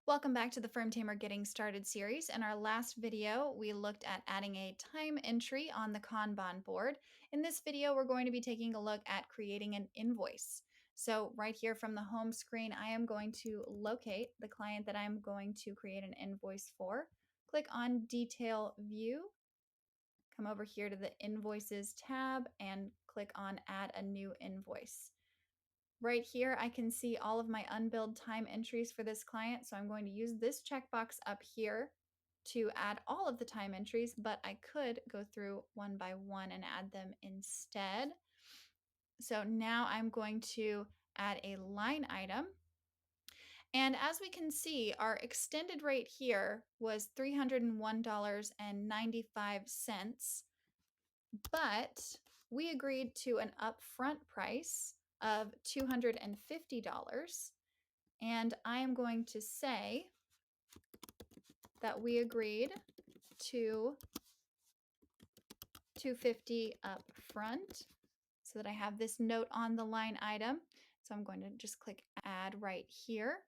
Welcome back to the FirmTamer Getting Started series. In our last video, we looked at adding a time entry on the Kanban board. In this video, we're going to be taking a look at creating an invoice. So right here from the home screen, I am going to locate the client that I'm going to create an invoice for. Click on Detail View, come over here to the Invoices tab, and click on Add a New Invoice. Right here, I can see all of my unbilled time entries for this client. So I'm going to use this checkbox up here to add all of the time entries, but I could go through one by one and add them instead. So now I'm going to add a line item. And as we can see, our extended rate here was $301.95, but we agreed to an upfront price of $250. And I am going to say that we agreed to $250 up front so that I have this note on the line item. So I'm going to just click add right here.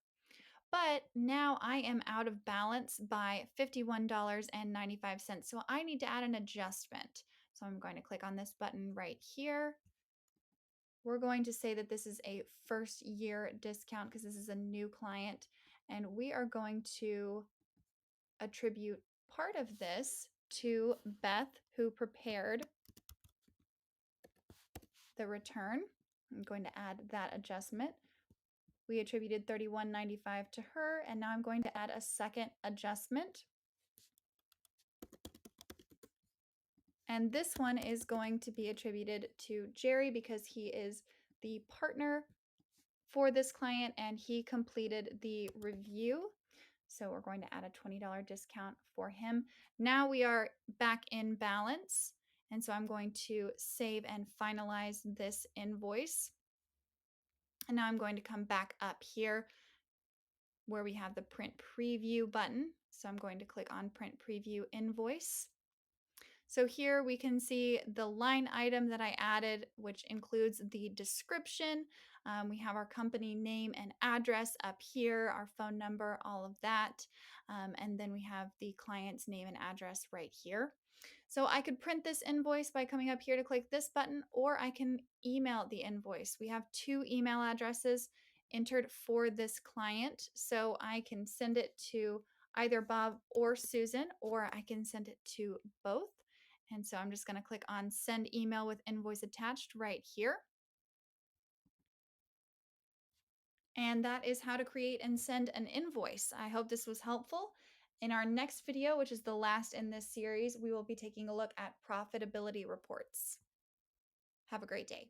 But now I am out of balance by $51.95. So I need to add an adjustment. So I'm going to click on this button right here. We're going to say that this is a first year discount because this is a new client. And we are going to attribute part of this to Beth, who prepared the return. I'm going to add that adjustment. We attributed $31.95 to her, and now I'm going to add a second adjustment. And this one is going to be attributed to Jerry because he is the partner for this client and he completed the review. So we're going to add a $20 discount for him. Now we are back in balance. And so I'm going to save and finalize this invoice. And now I'm going to come back up here where we have the print preview button. So I'm going to click on print preview invoice. So here we can see the line item that I added, which includes the description. We have our company name and address up here, our phone number, all of that. And then we have the client's name and address right here. So I could print this invoice by coming up here to click this button, or I can email the invoice. We have two email addresses entered for this client. So I can send it to either Bob or Susan, or I can send it to both. And so I'm just going to click on send email with invoice attached right here. And that is how to create and send an invoice. I hope this was helpful. In our next video, which is the last in this series, we will be taking a look at profitability reports. Have a great day.